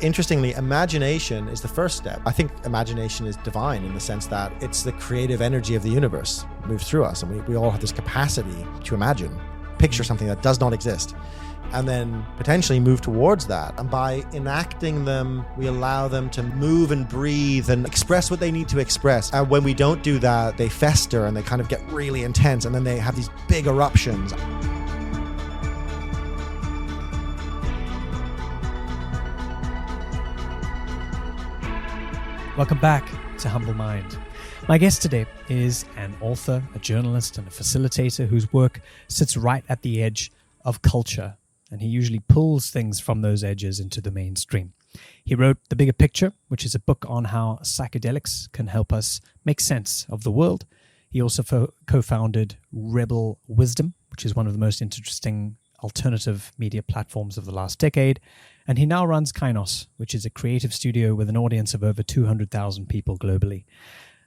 interestingly, imagination is the first step. I think imagination is divine in the sense that it's the creative energy of the universe moves through us, and we all have this capacity to imagine, picture something that does not exist, and then potentially move towards that. And by enacting them, we allow them to move and breathe and express what they need to express. And when we don't do that, they fester and they kind of get really intense, and then they have these big eruptions. Welcome back to Humble Mind. My guest today is an author, a journalist, and a facilitator whose work sits right at the edge of culture, and he usually pulls things from those edges into the mainstream. He wrote The Bigger Picture, which is a book on how psychedelics can help us make sense of the world. He also co-founded Rebel Wisdom, which is one of the most interesting alternative media platforms of the last decade. And he now runs Kainos, which is a creative studio with an audience of over 200,000 people globally.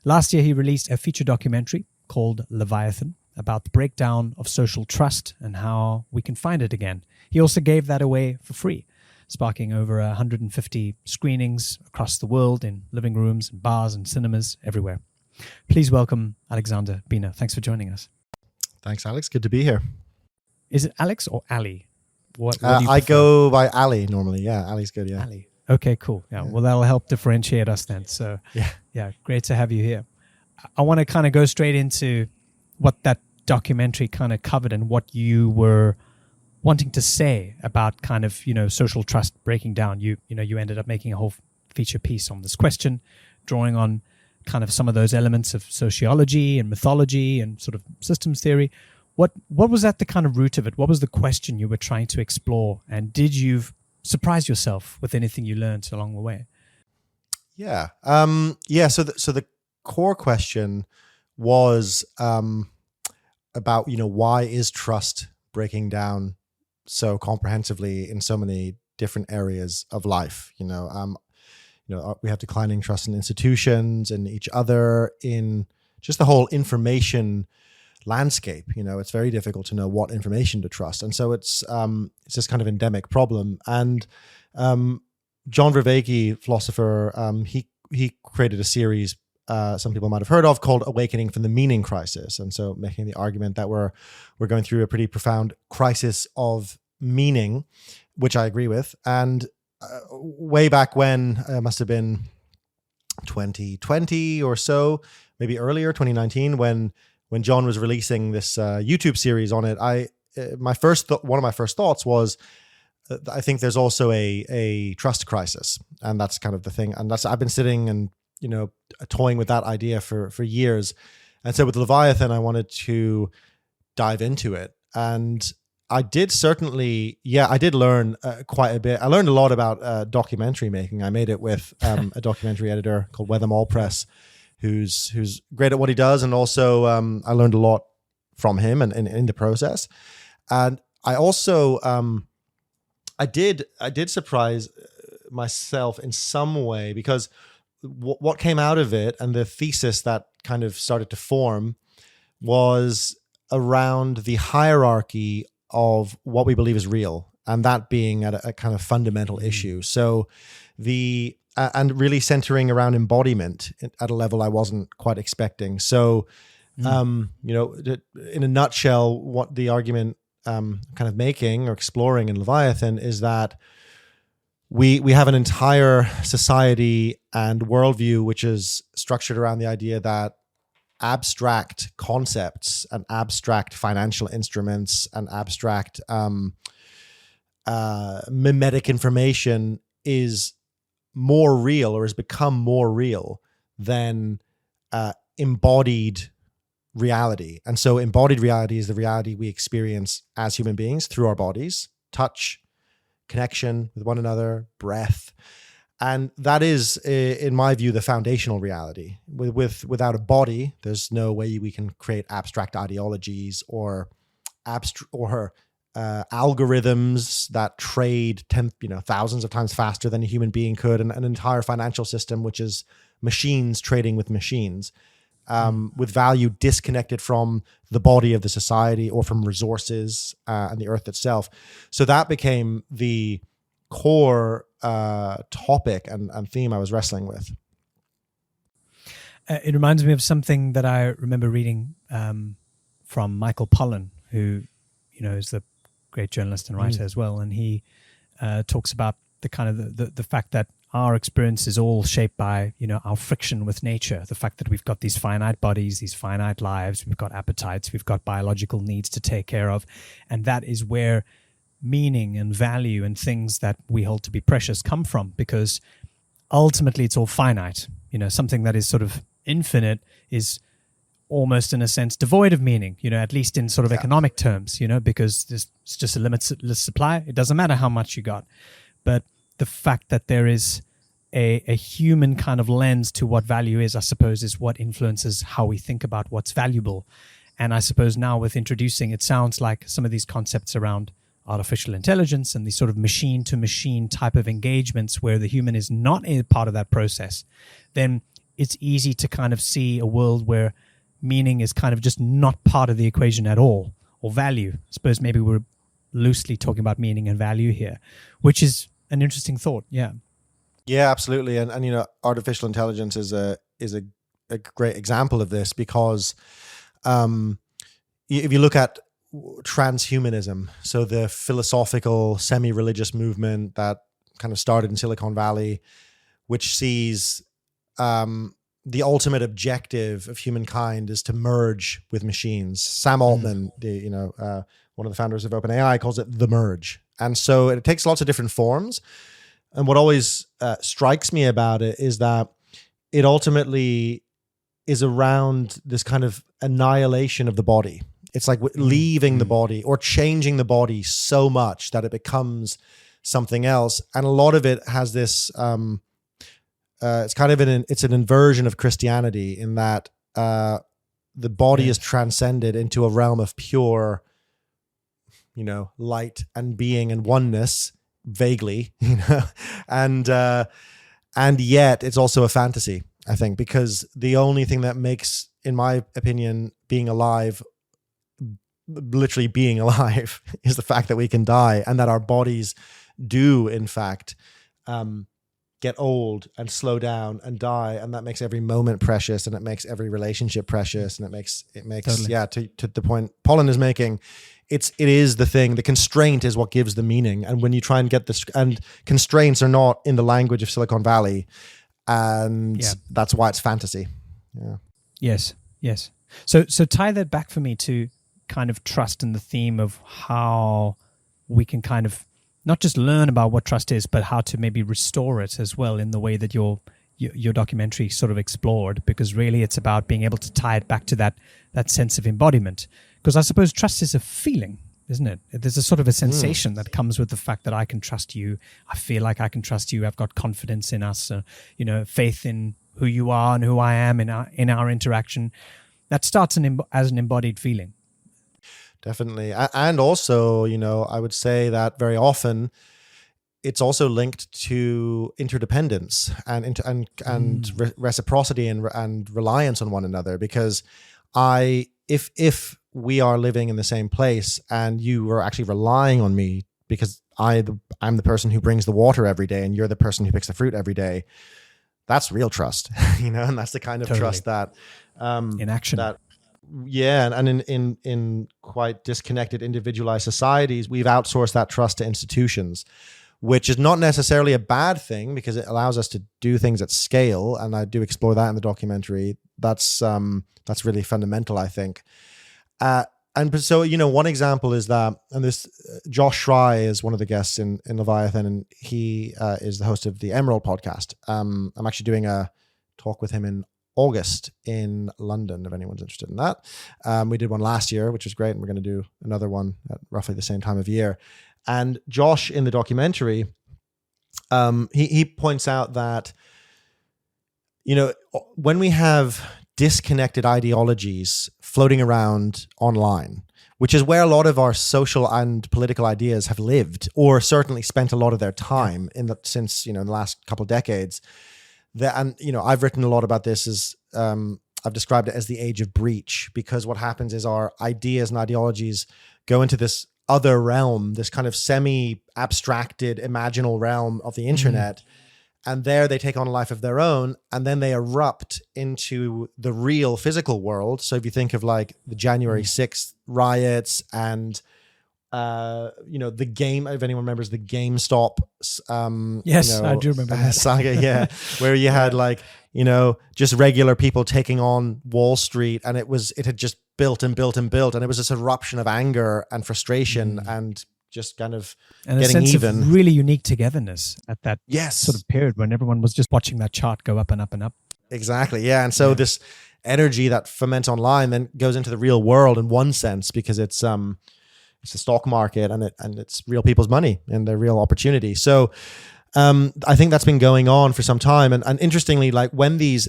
Last year, he released a feature documentary called Leviathan about the breakdown of social trust and how we can find it again. He also gave that away for free, sparking over 150 screenings across the world in living rooms and bars and cinemas everywhere. Please welcome Alexander Beiner. Thanks for joining us. Thanks, Alex. Good to be here. Is it Alex or Ali? What do you I prefer? go by Ali normally. Yeah, Ali's good. Yeah. Ali. Okay, cool. Yeah, well, that'll help differentiate us then. So, yeah, great to have you here. I want to kind of go straight into what that documentary kind of covered and what you were wanting to say about kind of, social trust breaking down. You ended up making a whole feature piece on this question, drawing on kind of some of those elements of sociology and mythology and sort of systems theory. What was at the kind of root of it? What was the question you were trying to explore? And did you surprise yourself with anything you learned along the way? Yeah. So the core question was about, why is trust breaking down so comprehensively in so many different areas of life? We have declining trust in institutions, in each other, in just the whole information landscape. It's very difficult to know what information to trust, and so it's this kind of endemic problem. And John Vervaeke, philosopher, he created a series some people might have heard of called "Awakening from the Meaning Crisis," and so making the argument that we're going through a pretty profound crisis of meaning, which I agree with. And way back when, it must have been 2020 or so, maybe earlier, 2019, when John was releasing this YouTube series on it, one of my first thoughts was, I think there's also a trust crisis, and that's kind of the thing. And I've been sitting and toying with that idea for years. And so with Leviathan, I wanted to dive into it, and I did learn quite a bit. I learned a lot about documentary making. I made it with a documentary editor called Weather Mall Press, who's great at what he does, and also I learned a lot from him and in the process. And I also I did surprise myself in some way, because what came out of it and the thesis that kind of started to form was around the hierarchy of what we believe is real, and that being at a kind of fundamental issue. So and really centering around embodiment at a level I wasn't quite expecting. So, in a nutshell, what the argument kind of making or exploring in Leviathan is that we have an entire society and worldview which is structured around the idea that abstract concepts and abstract financial instruments and abstract mimetic information is more real, or has become more real than embodied reality. And so embodied reality is the reality we experience as human beings through our bodies, touch, connection with one another, breath. And that is, in my view, the foundational reality. Without a body, there's no way we can create abstract ideologies or algorithms that trade thousands of times faster than a human being could, and an entire financial system which is machines trading with machines, with value disconnected from the body of the society or from resources and the earth itself. So that became the core topic and theme I was wrestling with. It reminds me of something that I remember reading from Michael Pollan, who, is the great journalist and writer as well. And he talks about the kind of the fact that our experience is all shaped by, our friction with nature. The fact that we've got these finite bodies, these finite lives, we've got appetites, we've got biological needs to take care of. And that is where meaning and value and things that we hold to be precious come from, because ultimately it's all finite. Something that is sort of infinite is almost in a sense devoid of meaning, at least in sort of economic terms, because it's just a limitless supply. It doesn't matter how much you got. But the fact that there is a human kind of lens to what value is, I suppose, is what influences how we think about what's valuable. And I suppose now with introducing, it sounds like some of these concepts around artificial intelligence and these sort of machine-to-machine type of engagements where the human is not a part of that process, then it's easy to kind of see a world where meaning is kind of just not part of the equation at all, or value. I suppose maybe we're loosely talking about meaning and value here, which is an interesting thought. Yeah. Yeah, absolutely. And artificial intelligence is a great example of this, because if you look at transhumanism, so the philosophical semi-religious movement that kind of started in Silicon Valley, which sees the ultimate objective of humankind is to merge with machines. Sam Altman, one of the founders of OpenAI, calls it the merge. And so it takes lots of different forms. And what always strikes me about it is that it ultimately is around this kind of annihilation of the body. It's like leaving the body or changing the body so much that it becomes something else. And a lot of it has this, it's kind of it's an inversion of Christianity, in that the body is transcended into a realm of pure, light and being and oneness, vaguely, and yet it's also a fantasy, I think, because the only thing that makes, in my opinion, being alive, literally being alive, is the fact that we can die, and that our bodies do, in fact, get old and slow down and die, and that makes every moment precious, and it makes every relationship precious, and it makes totally. To the point Pollan is making, it is the thing. The constraint is what gives the meaning, and when you try and get this, and constraints are not in the language of Silicon Valley, and that's why it's fantasy. Yes. So tie that back for me to kind of trust and the theme of how we can kind of not just learn about what trust is, but how to maybe restore it as well, in the way that your documentary sort of explored, because really it's about being able to tie it back to that sense of embodiment. Because I suppose trust is a feeling, isn't it? There's a sort of a sensation that comes with the fact that I can trust you. I feel like I can trust you. I've got confidence in us, faith in who you are and who I am in our interaction. That starts as an embodied feeling. Definitely. And also, I would say that very often it's also linked to interdependence and reciprocity and reliance on one another. Because if we are living in the same place and you are actually relying on me because I'm the person who brings the water every day and you're the person who picks the fruit every day, that's real trust, and that's the kind of trust that in action. And in quite disconnected, individualized societies, we've outsourced that trust to institutions, which is not necessarily a bad thing because it allows us to do things at scale. And I do explore that in the documentary. That's really fundamental, I think. And so, one example is that, and this Josh Schrei is one of the guests in Leviathan, and he is the host of the Emerald podcast. I'm actually doing a talk with him in August in London, if anyone's interested in that. We did one last year, which was great, and we're going to do another one at roughly the same time of year. And Josh, in the documentary, he points out that, when we have disconnected ideologies floating around online, which is where a lot of our social and political ideas have lived, or certainly spent a lot of their time since in the last couple of decades. I've written a lot about this I've described it as the age of breach, because what happens is our ideas and ideologies go into this other realm, this kind of semi-abstracted, imaginal realm of the internet. And there they take on a life of their own, and then they erupt into the real physical world. So if you think of like the January 6th riots and, the game, if anyone remembers the GameStop, Yes, I do remember that saga, where you had like, just regular people taking on Wall Street, and it had just built and built and built, and it was this eruption of anger and frustration and just kind of and getting a sense even. of really unique togetherness at that Yes. sort of period when everyone was just watching that chart go up and up and up. Exactly. Yeah. And so this energy that ferments online then goes into the real world in one sense, because it's the stock market and it's real people's money and their real opportunity. So I think that's been going on for some time. And interestingly, like when these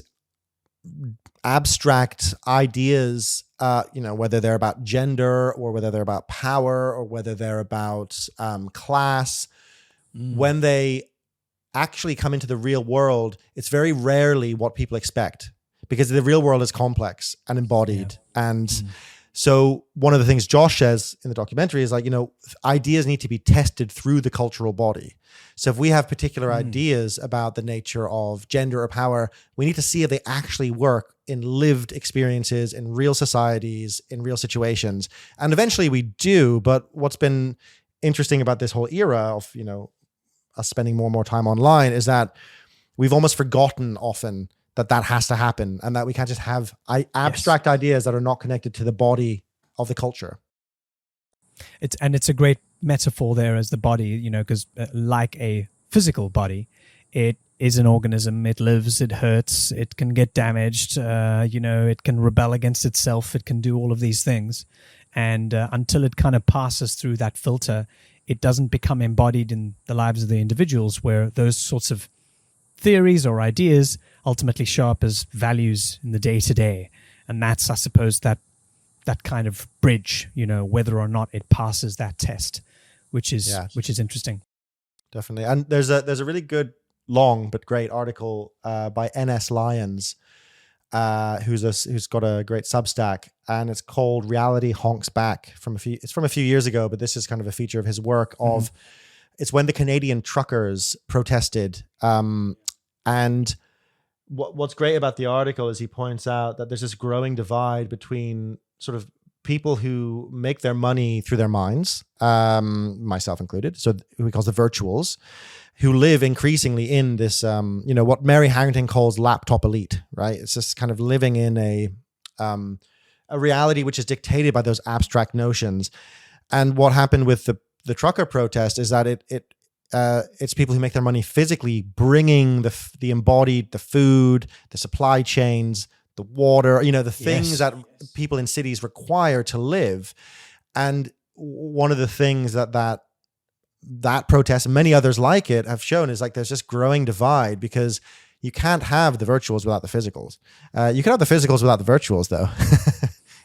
abstract ideas, whether they're about gender or whether they're about power or whether they're about class, when they actually come into the real world, it's very rarely what people expect, because the real world is complex and embodied. And so one of the things Josh says in the documentary is like, ideas need to be tested through the cultural body. So if we have particular ideas about the nature of gender or power, we need to see if they actually work in lived experiences, in real societies, in real situations. And eventually we do. But what's been interesting about this whole era of, us spending more and more time online is that we've almost forgotten often that has to happen, and that we can't just have abstract ideas that are not connected to the body of the culture. It's a great metaphor there as the body, because like a physical body, it is an organism. It lives, it hurts, it can get damaged, it can rebel against itself, it can do all of these things. And until it kind of passes through that filter, it doesn't become embodied in the lives of the individuals, where those sorts of theories or ideas ultimately show up as values in the day-to-day. And that's, I suppose, that kind of bridge, whether or not it passes that test, which is interesting. Definitely. And there's a really good, long but great article by N.S. Lyons, who's got a great Substack, and it's called "Reality Honks Back." It's from a few years ago, but this is kind of a feature of his work. It's when the Canadian truckers protested, and what's great about the article is he points out that there's this growing divide between sort of people who make their money through their minds, myself included, so who he calls the virtuals, who live increasingly in this, what Mary Harrington calls laptop elite, right? It's just kind of living in a reality which is dictated by those abstract notions. And what happened with the trucker protest is that it's people who make their money physically, bringing the embodied, the food, the supply chains, the water, the things that people in cities require to live. And one of the things that protest and many others like it have shown is like there's this growing divide, because you can't have the virtuals without the physicals. You can have the physicals without the virtuals, though.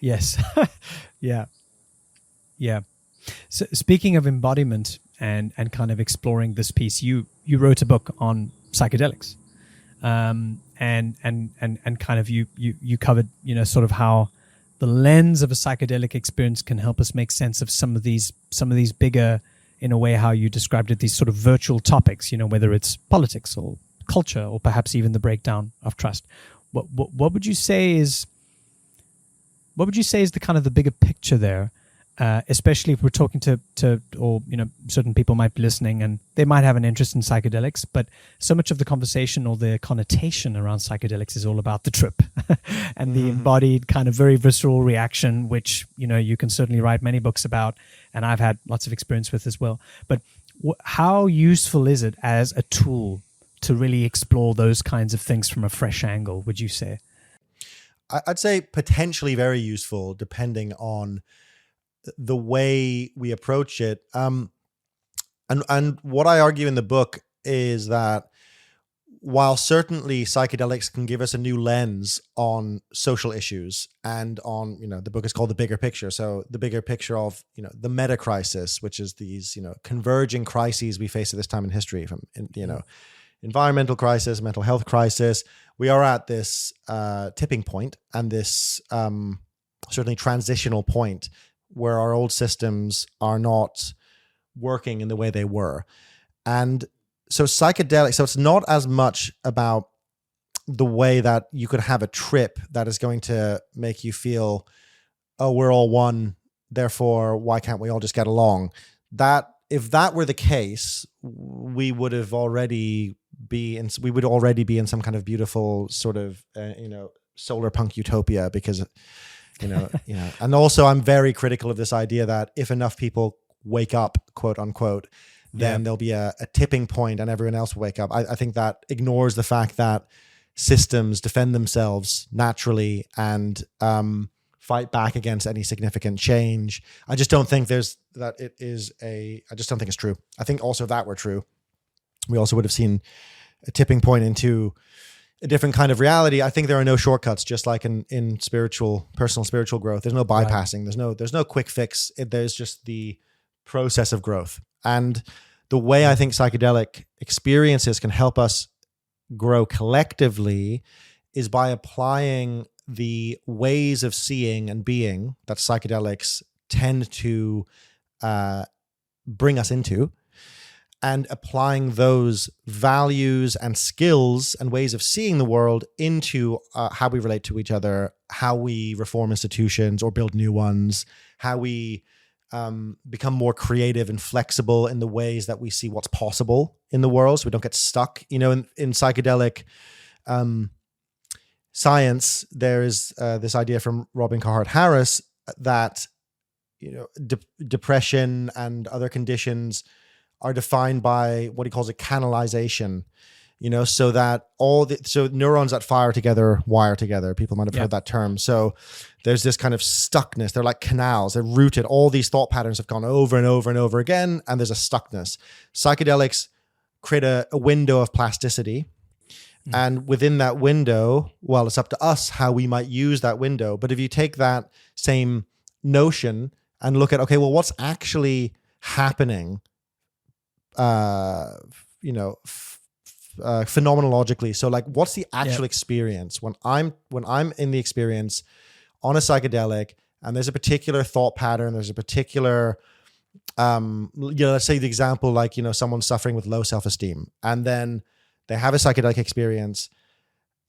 Yes. Yeah. So speaking of embodiment and kind of exploring this piece, you wrote a book on psychedelics, and kind of you covered sort of how the lens of a psychedelic experience can help us make sense of some of these bigger, in a way, how you described it, these sort of virtual topics, whether it's politics or culture or perhaps even the breakdown of trust. What would you say is the kind of the bigger picture there? Especially if we're talking to certain people might be listening and they might have an interest in psychedelics, but so much of the conversation or the connotation around psychedelics is all about the trip and the embodied kind of very visceral reaction, which you can certainly write many books about, and I've had lots of experience with as well. But how useful is it as a tool to really explore those kinds of things from a fresh angle, would you say? I'd say potentially very useful, depending on the way we approach it. And what I argue in the book is that while certainly psychedelics can give us a new lens on social issues and on, the book is called The Bigger Picture. So the bigger picture of, the meta crisis, which is these, converging crises we face at this time in history, from, environmental crisis, mental health crisis. We are at this tipping point and this certainly transitional point where our old systems are not working in the way they were. And so psychedelic, so it's not as much about the way that you could have a trip that is going to make you feel, oh, we're all one, therefore why can't we all just get along? That if that were the case, we would already be in some kind of beautiful sort of solar punk utopia, because and also I'm very critical of this idea that if enough people wake up, quote unquote, then there'll be a tipping point and everyone else will wake up. I think that ignores the fact that systems defend themselves naturally and fight back against any significant change. I just don't think I just don't think it's true. I think also if that were true, we also would have seen a tipping point into a different kind of reality. I think there are no shortcuts, just like in personal spiritual growth. There's no bypassing. Right. There's no quick fix. There's just the process of growth. And the way I think psychedelic experiences can help us grow collectively is by applying the ways of seeing and being that psychedelics tend to bring us into, and applying those values and skills and ways of seeing the world into how we relate to each other, how we reform institutions or build new ones, how we become more creative and flexible in the ways that we see what's possible in the world, so we don't get stuck. In psychedelic science, there is this idea from Robin Carhart Harris that depression and other conditions are defined by what he calls a canalization. So that so neurons that fire together wire together. People might have heard that term. So there's this kind of stuckness. They're like canals. They're rooted. All these thought patterns have gone over and over and over again, and there's a stuckness. Psychedelics create a window of plasticity. And within that window, well, it's up to us how we might use that window. But if you take that same notion and look at, okay, well, what's actually happening, phenomenologically. So like, what's the actual experience when I'm in the experience on a psychedelic, and there's a particular thought pattern, there's a particular, let's say the example, like, someone's suffering with low self-esteem, and then they have a psychedelic experience,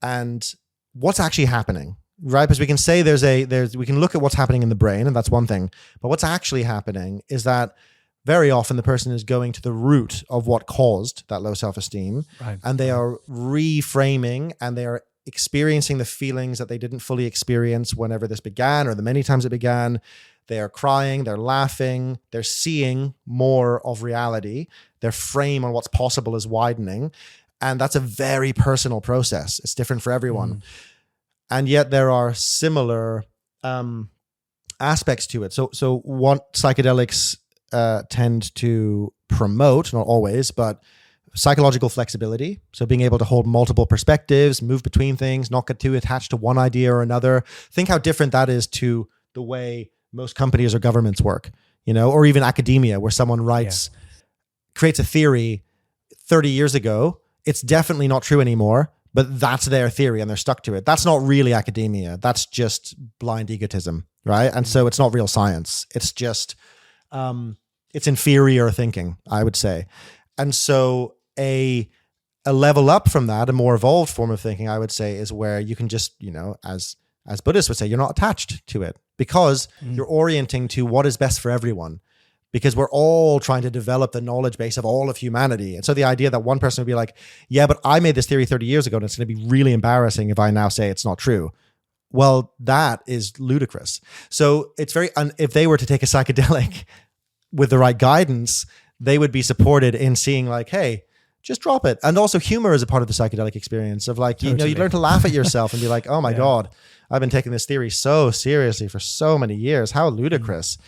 and what's actually happening, right? Because we can say we can look at what's happening in the brain, and that's one thing, but what's actually happening is that very often the person is going to the root of what caused that low self-esteem, and they are reframing, and they are experiencing the feelings that they didn't fully experience whenever this began, or the many times it began. They are crying, they're laughing, they're seeing more of reality. Their frame on what's possible is widening, and that's a very personal process. It's different for everyone. And yet there are similar aspects to it. So what psychedelics tend to promote, not always, but psychological flexibility. So being able to hold multiple perspectives, move between things, not get too attached to one idea or another. Think how different that is to the way most companies or governments work, or even academia, where someone creates a theory 30 years ago. It's definitely not true anymore, but that's their theory and they're stuck to it. That's not really academia. That's just blind egotism, right? And so it's not real science. It's just it's inferior thinking, I would say. And so a level up from that, a more evolved form of thinking, I would say, is where you can just, as Buddhists would say, you're not attached to it, because you're orienting to what is best for everyone, because we're all trying to develop the knowledge base of all of humanity. And so the idea that one person would be like, yeah, but I made this theory 30 years ago and it's going to be really embarrassing if I now say it's not true. Well, that is ludicrous. So it's if they were to take a psychedelic with the right guidance, they would be supported in seeing like, hey, just drop it. And also humor is a part of the psychedelic experience of like, you learn to laugh at yourself and be like, oh my God, I've been taking this theory so seriously for so many years. How ludicrous.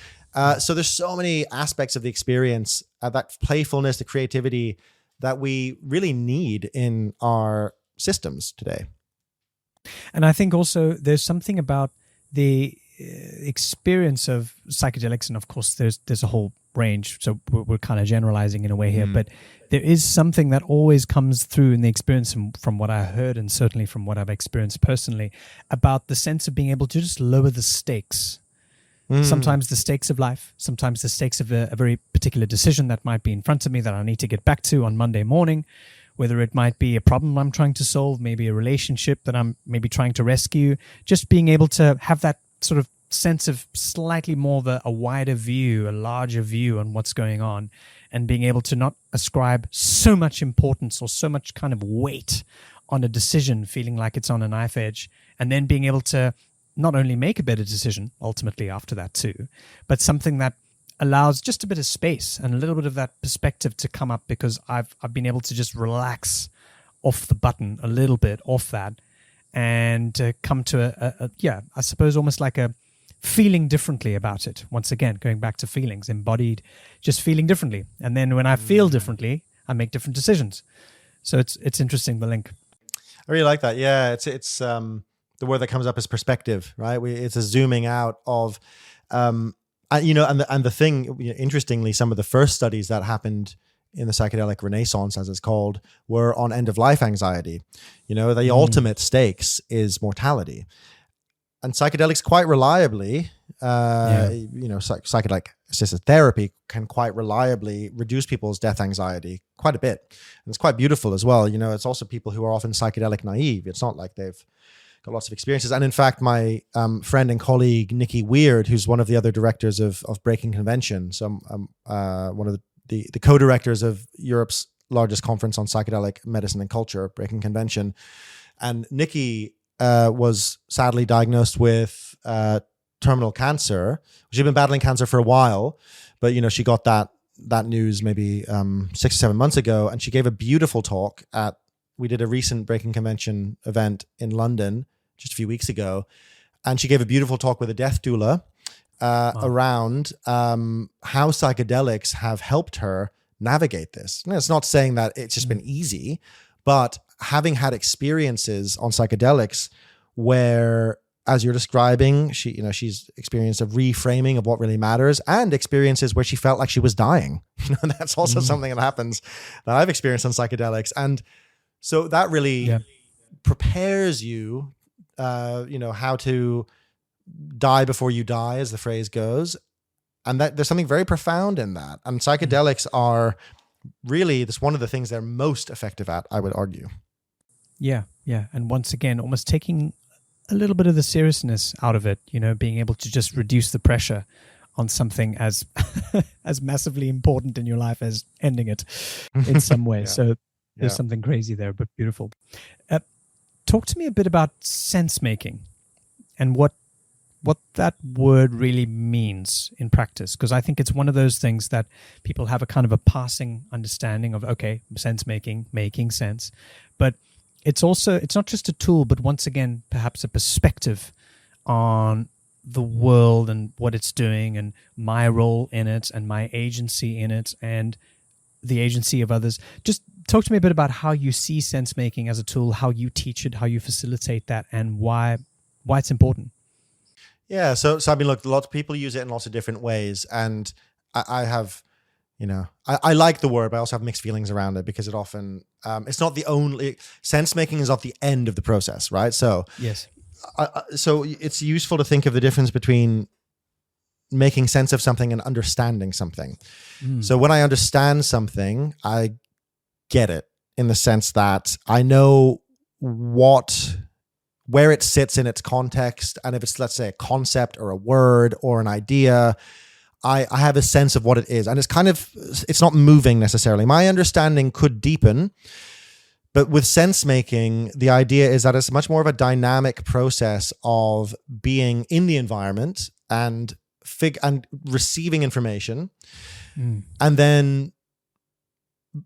So there's so many aspects of the experience, that playfulness, the creativity that we really need in our systems today. And I think also there's something about the experience of psychedelics, and of course there's a whole range, so we're kind of generalizing in a way here, but there is something that always comes through in the experience from what I heard, and certainly from what I've experienced personally, about the sense of being able to just lower the stakes Sometimes the stakes of life, sometimes the stakes of a very particular decision that might be in front of me that I need to get back to on Monday morning, whether it might be a problem I'm trying to solve, maybe a relationship that I'm maybe trying to rescue. Just being able to have that sort of sense of slightly more of a wider view, a larger view on what's going on, and being able to not ascribe so much importance or so much kind of weight on a decision, feeling like it's on a knife edge, and then being able to not only make a better decision ultimately after that too, but something that allows just a bit of space and a little bit of that perspective to come up, because I've been able to just relax off the button a little bit off that, and come to I suppose almost like a feeling differently about it. Once again, going back to feelings, embodied, just feeling differently. And then when I feel differently, I make different decisions. So it's interesting, the link. I really like that. Yeah, it's the word that comes up is perspective, right? It's a zooming out of, and the thing, interestingly, some of the first studies that happened in the psychedelic renaissance, as it's called, were on end of life anxiety. The ultimate stakes is mortality. And psychedelics quite reliably, psychedelic assisted therapy can quite reliably reduce people's death anxiety quite a bit. And it's quite beautiful as well. It's also people who are often psychedelic naive. It's not like they've got lots of experiences. And in fact, my friend and colleague, Nikki Weird, who's one of the other directors of Breaking Convention, so one of the co-directors of Europe's largest conference on psychedelic medicine and culture, Breaking Convention. And Nikki was sadly diagnosed with terminal cancer. She'd been battling cancer for a while, but she got that news maybe 6 or 7 months ago, and she gave a beautiful talk we did a recent Breaking Convention event in London just a few weeks ago, and she gave a beautiful talk with a death doula around how psychedelics have helped her navigate this. It's not saying that it's just been easy, but having had experiences on psychedelics where, as you're describing, she's experienced a reframing of what really matters, and experiences where she felt like she was dying. That's also something that happens that I've experienced on psychedelics. And so that really prepares you, how to die before you die, as the phrase goes. And that there's something very profound in that. And psychedelics are really, that's one of the things they're most effective at, I would argue. Yeah. And once again, almost taking a little bit of the seriousness out of it, being able to just reduce the pressure on something as as massively important in your life as ending it in some way. So there's something crazy there, but beautiful. Talk to me a bit about sense making and what that word really means in practice, because I think it's one of those things that people have a kind of a passing understanding of, okay, sense making sense, but it's not just a tool, but once again, perhaps a perspective on the world and what it's doing and my role in it and my agency in it and the agency of others. Just talk to me a bit about how you see sense making as a tool, how you teach it, how you facilitate that, and why it's important. Yeah, so I mean, look, lots of people use it in lots of different ways, and I have, I like the word, but I also have mixed feelings around it, because it often it's not the only, sense making is not the end of the process, right? So yes, so it's useful to think of the difference between making sense of something and understanding something. So when I understand something, I get it in the sense that I know where it sits in its context. And if it's, let's say, a concept or a word or an idea, I have a sense of what it is. And it's not moving necessarily. My understanding could deepen, but with sense making, the idea is that it's much more of a dynamic process of being in the environment and receiving information, and then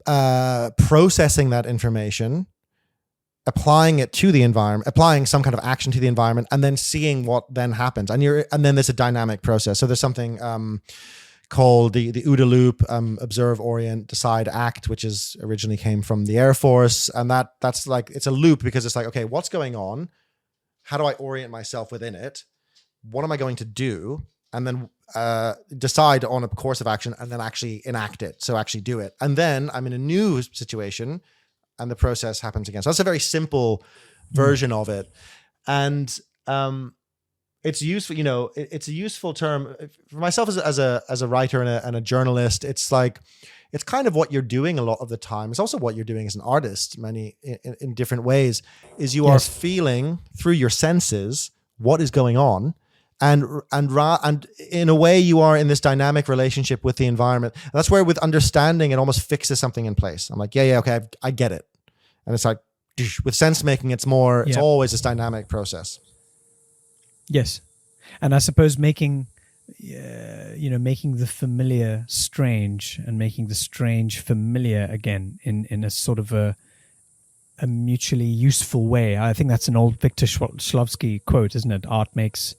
processing that information, applying it to the environment, applying some kind of action to the environment, and then seeing what then happens. And then there's a dynamic process. So there's something called the OODA loop, observe, orient, decide, act, which originally came from the Air Force. And that's like, it's a loop, because it's like, okay, what's going on? How do I orient myself within it? What am I going to do? And then decide on a course of action, and then actually enact it. So actually do it. And then I'm in a new situation, and the process happens again. So that's a very simple version of it. And it's useful, it's a useful term for myself as a writer and a journalist. It's like, it's kind of what you're doing a lot of the time. It's also what you're doing as an artist, in different ways, is you are feeling through your senses what is going on. And in a way, you are in this dynamic relationship with the environment. And that's where, with understanding, it almost fixes something in place. I'm like, yeah, okay, I get it. And it's like, with sense making, it's always this dynamic process. Yes, and I suppose making the familiar strange and making the strange familiar again in a sort of a mutually useful way. I think that's an old Victor Shklovsky quote, isn't it? Art makes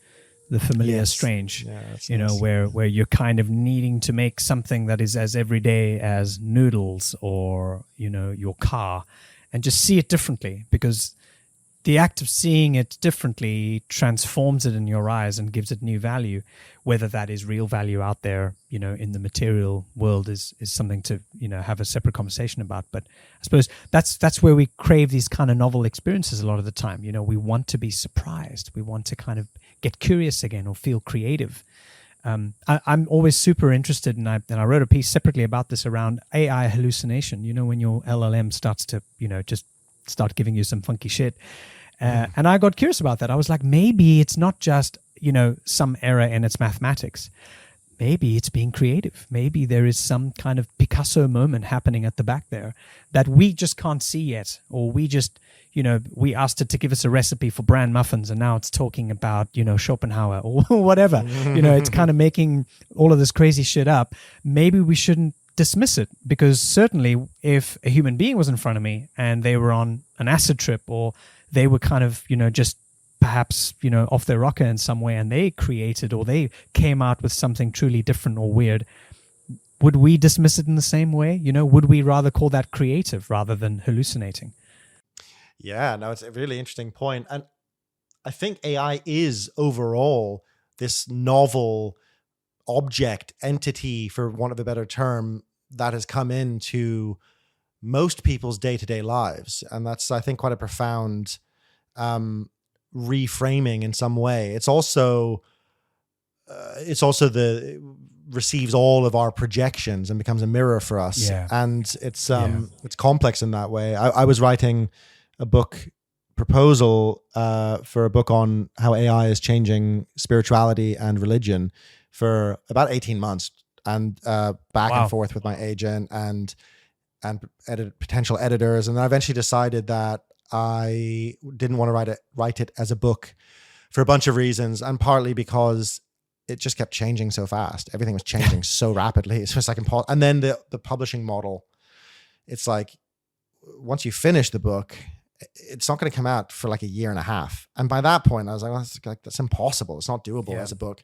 the familiar strange. Yeah, nice. Where you're kind of needing to make something that is as everyday as noodles or your car, and just see it differently, because the act of seeing it differently transforms it in your eyes and gives it new value. Whether that is real value out there, in the material world is something to, have a separate conversation about. But I suppose that's where we crave these kind of novel experiences a lot of the time. We want to be surprised. We want to kind of get curious again or feel creative. I'm always super interested, and I wrote a piece separately about this around AI hallucination. When your LLM starts to, just start giving you some funky shit. And I got curious about that. I was like, maybe it's not just, some error in its mathematics. Maybe it's being creative. Maybe there is some kind of Picasso moment happening at the back there that we just can't see yet. Or we just, we asked it to give us a recipe for bran muffins, and now it's talking about, Schopenhauer or whatever. It's kind of making all of this crazy shit up. Maybe we shouldn't dismiss it, because certainly if a human being was in front of me and they were on an acid trip, or they were kind of, just perhaps, off their rocker in some way, and they created or they came out with something truly different or weird, would we dismiss it in the same way? Would we rather call that creative rather than hallucinating? Yeah, no, it's a really interesting point. And I think AI is overall this novel object, entity, for want of a better term, that has come into most people's day-to-day lives. And that's, I think, quite a profound reframing in some way. It's also receives all of our projections and becomes a mirror for us. Yeah. And it's complex in that way. I was writing a book proposal for a book on how AI is changing spirituality and religion for about 18 months, and back and forth with my agent and potential editors. And then I eventually decided that I didn't want to write it as a book for a bunch of reasons, and partly because it just kept changing so fast. Everything was changing so rapidly. It's just like impossible. And then the publishing model, it's like, once you finish the book, it's not going to come out for like a year and a half. And by that point, I was like, that's impossible. It's not doable as a book.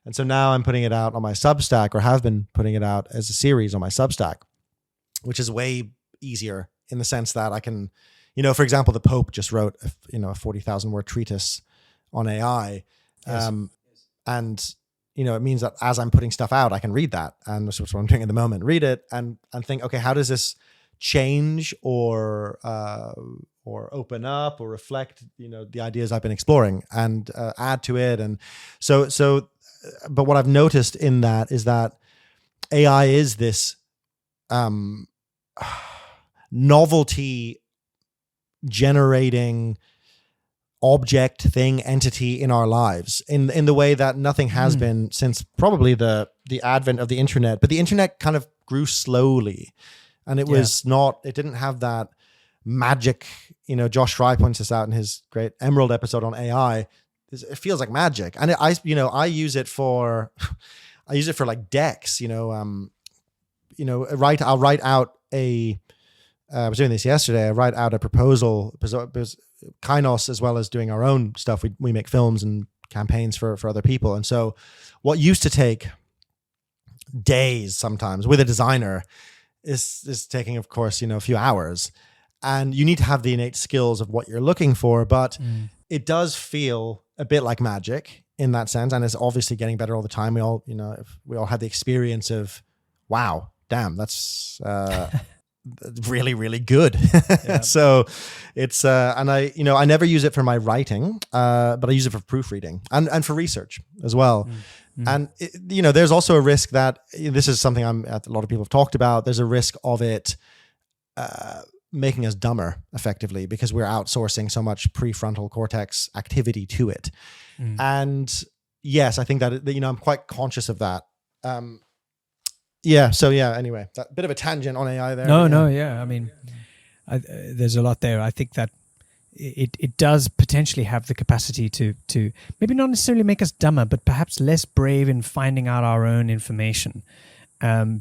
And so now I'm putting it out on my Substack, or have been putting it out as a series on my Substack, which is way easier in the sense that I can, for example, the Pope just wrote a 40,000 word treatise on AI. Yes. And, it means that as I'm putting stuff out, I can read that. And that's what I'm doing at the moment, read it and think, okay, how does this change or open up or reflect, the ideas I've been exploring, and add to it. And so, but what I've noticed in that is that AI is this novelty generating object, thing, entity in our lives in the way that nothing has been since probably the advent of the internet. But the internet kind of grew slowly, and it was it didn't have that magic. Josh Fry points this out in his great Emerald episode on AI. It feels like magic, and I use it for like decks. I'll write out a. I was doing this yesterday. I write out a proposal, because Kainos, as well as doing our own stuff, we make films and campaigns for other people. And so what used to take days sometimes with a designer is taking, of course, a few hours. And you need to have the innate skills of what you're looking for, but it does feel a bit like magic in that sense. And it's obviously getting better all the time. We all, we all had the experience of, wow, damn, that's really, really good. So it's and I never use it for my writing, but I use it for proofreading and for research as well. And there's also a risk that this is something a lot of people have talked about. There's a risk of it making us dumber effectively, because we're outsourcing so much prefrontal cortex activity to it. And yes, I think that I'm quite conscious of that. Anyway, that bit of a tangent on AI there. I mean, there's a lot there. I think that it does potentially have the capacity to maybe not necessarily make us dumber, but perhaps less brave in finding out our own information,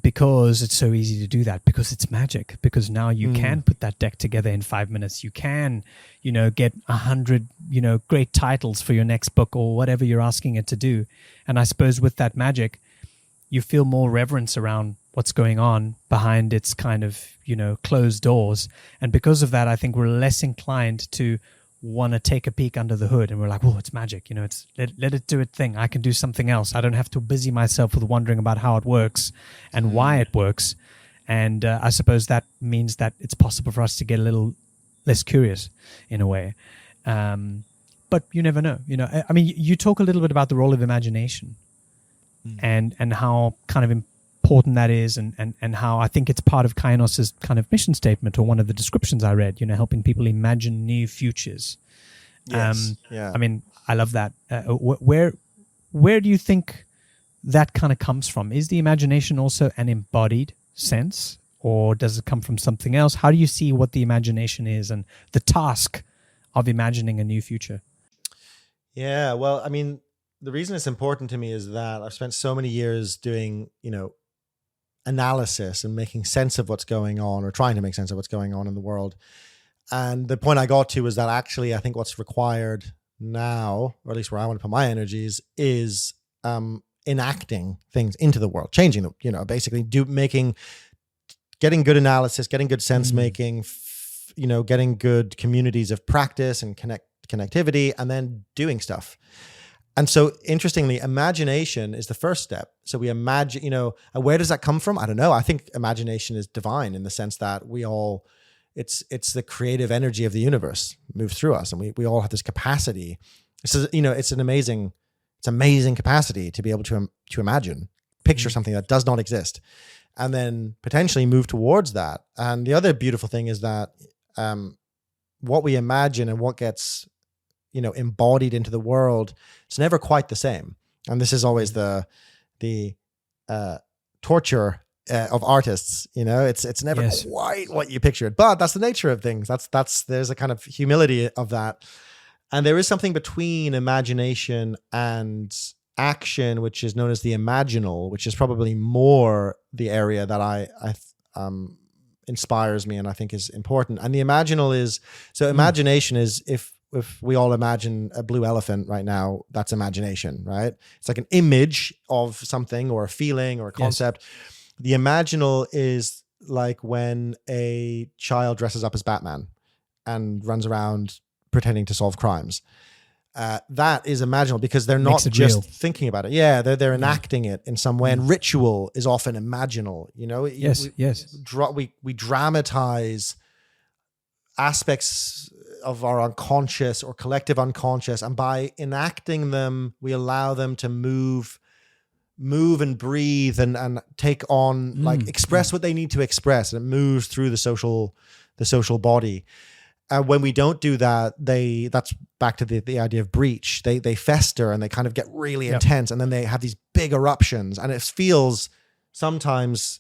because it's so easy to do that, because it's magic, because now you can put that deck together in 5 minutes. You can, get 100, great titles for your next book or whatever you're asking it to do. And I suppose with that magic, you feel more reverence around what's going on behind its kind of, closed doors. And because of that, I think we're less inclined to want to take a peek under the hood. And we're like, oh, it's magic. It's let it do its thing. I can do something else. I don't have to busy myself with wondering about how it works and why it works. And I suppose that means that it's possible for us to get a little less curious in a way. But you never know. I mean, you talk a little bit about the role of imagination. And how kind of important that is, and how I think it's part of Kainos' kind of mission statement, or one of the descriptions I read, helping people imagine new futures. Yes. I mean, I love that. Where do you think that kind of comes from? Is the imagination also an embodied sense, or does it come from something else? How do you see what the imagination is and the task of imagining a new future? Yeah, well, I mean, the reason it's important to me is that I've spent so many years doing, analysis and making sense of what's going on, or trying to make sense of what's going on in the world. And the point I got to was that actually I think what's required now, or at least where I want to put my energies, is enacting things into the world, changing them, basically getting good analysis, getting good sense making, getting good communities of practice and connectivity, and then doing stuff. And so, interestingly, imagination is the first step. So we imagine, where does that come from? I don't know. I think imagination is divine in the sense that it's the creative energy of the universe moves through us, and we all have this capacity. So, it's amazing capacity to be able to imagine, picture something that does not exist, and then potentially move towards that. And the other beautiful thing is that what we imagine and what gets embodied into the world, it's never quite the same. And this is always the torture of artists. It's never quite what you pictured, but that's the nature of things. There's a kind of humility of that. And there is something between imagination and action, which is known as the imaginal, which is probably more the area that I inspires me and I think is important. And the imaginal is, so imagination is, if we all imagine a blue elephant right now, that's imagination, right? It's like an image of something or a feeling or a concept. Yes. The imaginal is like when a child dresses up as Batman and runs around pretending to solve crimes. That is imaginal because they're not just real. Thinking about it. Yeah, they're enacting it in some way. And ritual is often imaginal. We dramatize aspects of our unconscious or collective unconscious, and by enacting them, we allow them to move and breathe and take on, express what they need to express, and it moves through the social body. When we don't do that, that's back to the idea of breach. They fester and they kind of get really intense, and then they have these big eruptions, and it feels sometimes,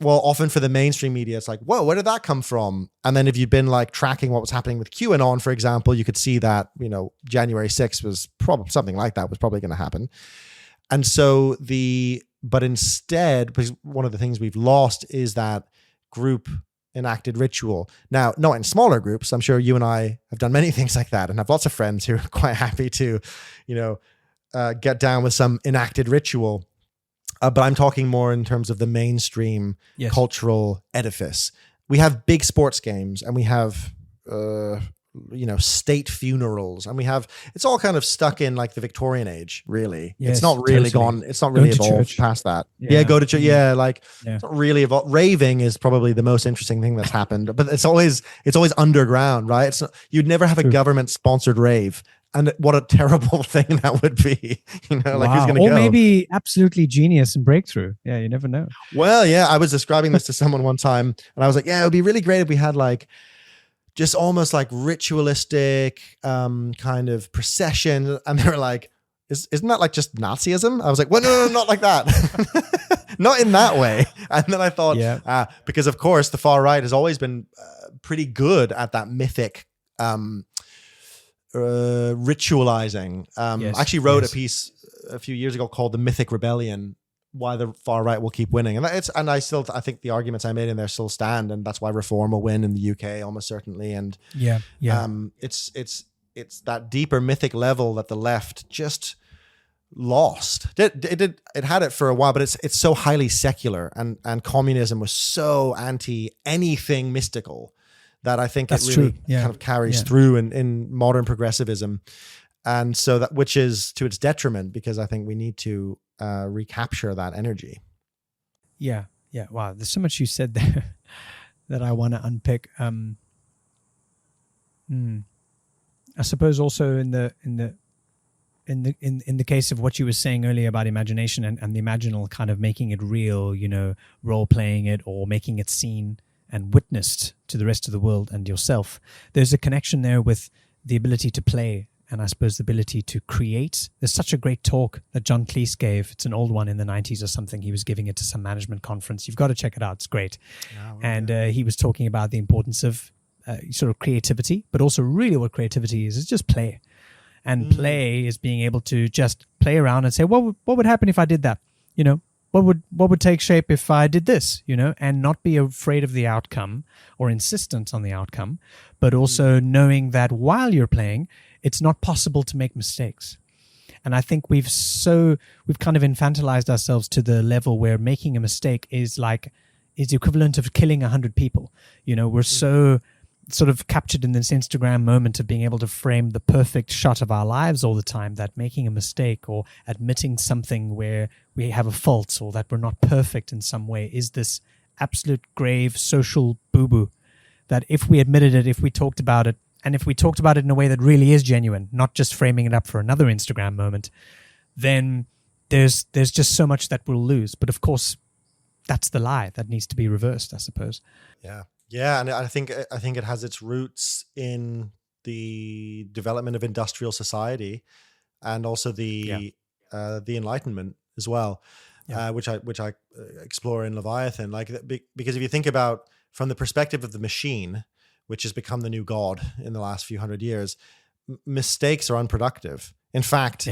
well, often for the mainstream media, it's like, whoa, where did that come from? And then if you've been tracking what was happening with QAnon, for example, you could see that, January 6th was probably something like that was probably going to happen. And so but instead, because one of the things we've lost is that group enacted ritual. Now, not in smaller groups. I'm sure you and I have done many things like that and have lots of friends who are quite happy to, get down with some enacted ritual. But I'm talking more in terms of the mainstream cultural edifice. We have big sports games, and we have state funerals, and it's all kind of stuck in like the Victorian age, really. Yes, it's not really totally. gone, it's not really Going to evolved church. past that. Yeah. Go to church. Yeah. It's not really evolved. Raving is probably the most interesting thing that's happened, but it's always underground, right? It's not, you'd never have a government sponsored rave. And what a terrible thing that would be, like who's going to go? Or maybe absolutely genius and breakthrough. Yeah, you never know. Well, yeah, I was describing this to someone one time, and I was like, yeah, it would be really great if we had like just almost like ritualistic kind of procession. And they were like, isn't that like just Nazism? I was like, well, no, not like that. Not in that way. And then I thought, because of course the far right has always been pretty good at that mythic ritualizing. I actually wrote a piece a few years ago called "The Mythic Rebellion: Why the Far Right Will Keep Winning," and I think the arguments I made in there still stand, and that's why Reform will win in the UK almost certainly. And it's that deeper mythic level that the left just lost. It had it for a while, but it's so highly secular, and communism was so anti anything mystical that I think it really kind of carries through in modern progressivism. And so that, which is to its detriment, because I think we need to recapture that energy. Yeah. Yeah. Wow. There's so much you said there that I want to unpick. I suppose also in the case of what you were saying earlier about imagination and the imaginal kind of making it real, role playing it or making it seen and witnessed to the rest of the world and yourself, there's a connection there with the ability to play and I suppose the ability to create. There's such a great talk that John Cleese gave. It's an old one in the 90s or something. He was giving it to some management conference. You've got to check it out. It's great. And he was talking about the importance of sort of creativity, but also really what creativity is just play. And play is being able to just play around and say, what would happen if I did that? What would take shape if I did this, and not be afraid of the outcome or insistent on the outcome, but also knowing that while you're playing, it's not possible to make mistakes. And I think we've kind of infantilized ourselves to the level where making a mistake is the equivalent of killing 100 people. We're so sort of captured in this Instagram moment of being able to frame the perfect shot of our lives all the time, that making a mistake or admitting something where we have a fault or that we're not perfect in some way is this absolute grave social boo-boo, that if we admitted it, if we talked about it, and if we talked about it in a way that really is genuine, not just framing it up for another Instagram moment, then there's just so much that we'll lose. But of course, that's the lie that needs to be reversed, I suppose. Yeah. Yeah, and I think it has its roots in the development of industrial society, and also the Enlightenment as well, which I explore in Leviathan. Because if you think about from the perspective of the machine, which has become the new god in the last few hundred years, mistakes are unproductive. In fact,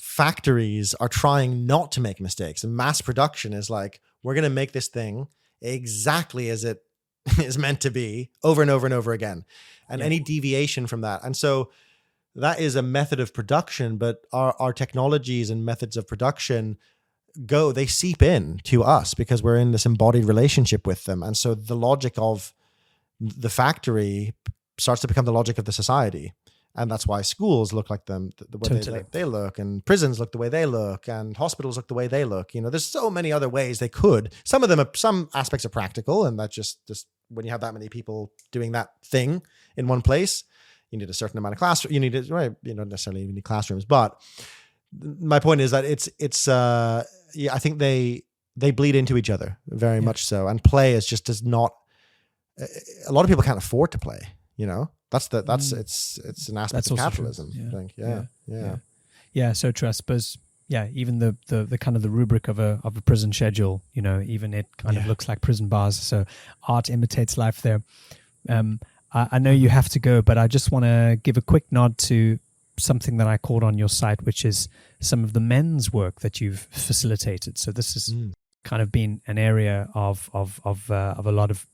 factories are trying not to make mistakes, and mass production is like, we're going to make this thing exactly as it is meant to be over and over and over again, and any deviation from that. And so that is a method of production, but our technologies and methods of production they seep in to us because we're in this embodied relationship with them. And so the logic of the factory starts to become the logic of the society. And that's why schools look like them, the way they look, and prisons look the way they look, and hospitals look the way they look. There's so many other ways they could. Some of them, some aspects are practical, and that's just when you have that many people doing that thing in one place, you need a certain amount of classroom. You don't necessarily even need classrooms, but my point is that I think they bleed into each other very much so, and play does not. A lot of people can't afford to play. It's an aspect of capitalism. I think. Yeah. So true. I suppose. Yeah. Even the kind of the rubric of a prison schedule. Even it kind of looks like prison bars. So art imitates life there. I know you have to go, but I just want to give a quick nod to something that I caught on your site, which is some of the men's work that you've facilitated. So this has kind of been an area of a lot of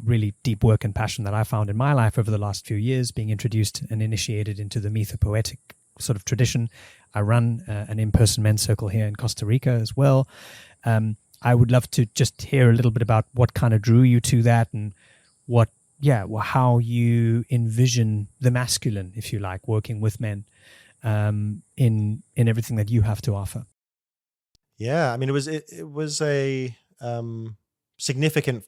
really deep work and passion that I found in my life over the last few years, being introduced and initiated into the mythopoetic sort of tradition. I run an in-person men's circle here in Costa Rica as well. I would love to just hear a little bit about what kind of drew you to that, and what how you envision the masculine, if you like, working with men in everything that you have to offer. Yeah, I mean, it was a significant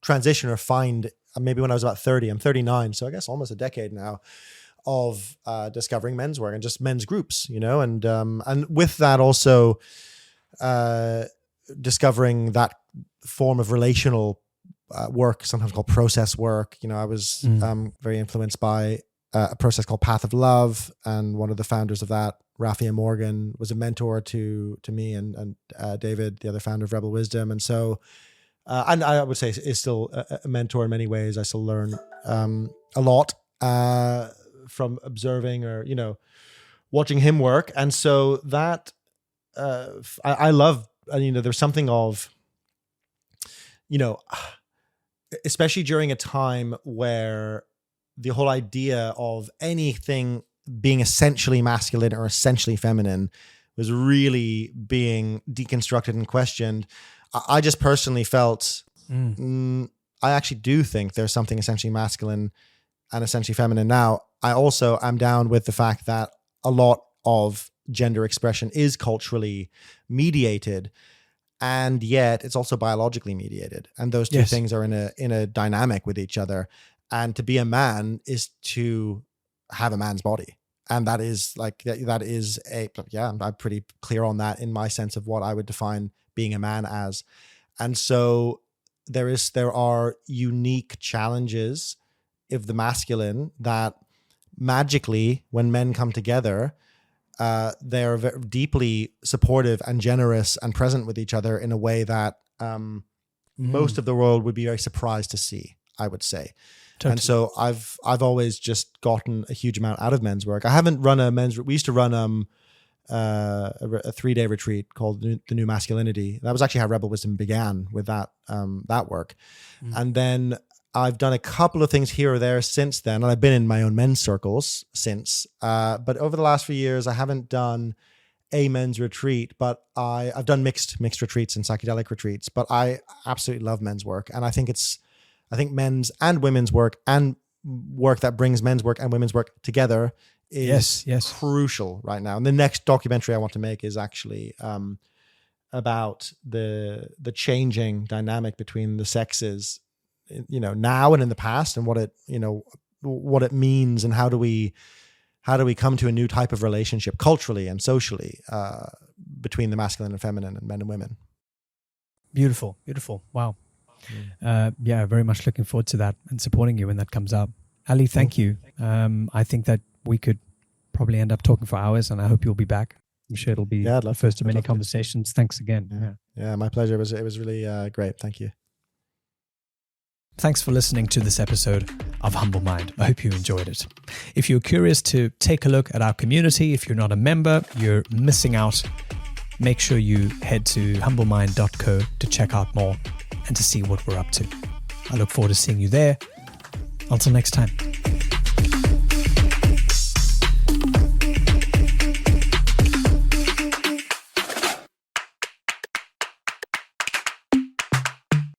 transition or find. Maybe when I was about 30, I'm 39, so I guess almost a decade now of discovering men's work and just men's groups, and with that also discovering that form of relational work, sometimes called process work. I was very influenced by a process called Path of Love, and one of the founders of that, Rafi Morgan, was a mentor to me and David, the other founder of Rebel Wisdom. And so, and I would say is still a mentor in many ways. I still learn a lot from observing or, watching him work. And so that I love, there's something of, especially during a time where the whole idea of anything being essentially masculine or essentially feminine was really being deconstructed and questioned. I just personally felt, I actually do think there's something essentially masculine and essentially feminine. Now, I also am down with the fact that a lot of gender expression is culturally mediated, and yet it's also biologically mediated. And those two things are in a dynamic with each other. And to be a man is to have a man's body. And that is I'm pretty clear on that in my sense of what I would define being a man as. And so there are unique challenges of the masculine that magically, when men come together, they're very deeply supportive and generous and present with each other in a way that most of the world would be very surprised to see, I would say. Totally. And so I've always just gotten a huge amount out of men's work. I haven't run a men's. We used to run a 3-day retreat called The New Masculinity. That was actually how Rebel Wisdom began, with that work. And then I've done a couple of things here or there since then, and I've been in my own men's circles since. But over the last few years, I haven't done a men's retreat, but I've done mixed retreats and psychedelic retreats. But I absolutely love men's work, and I think men's and women's work, and work that brings men's work and women's work together, is crucial right now. And the next documentary I want to make is actually about the changing dynamic between the sexes, now and in the past, and what it means, and how do we come to a new type of relationship culturally and socially between the masculine and feminine and men and women. Beautiful. Wow. Very much looking forward to that and supporting you when that comes up. Ali, thank you. I think that we could probably end up talking for hours, and I hope you'll be back. I'm sure it'll be the first of many conversations. Thanks again. Yeah, my pleasure. It was really great. Thank you. Thanks for listening to this episode of Humble Mind. I hope you enjoyed it. If you're curious to take a look at our community, if you're not a member, you're missing out. Make sure you head to humblemind.co to check out more and to see what we're up to. I look forward to seeing you there. Until next time.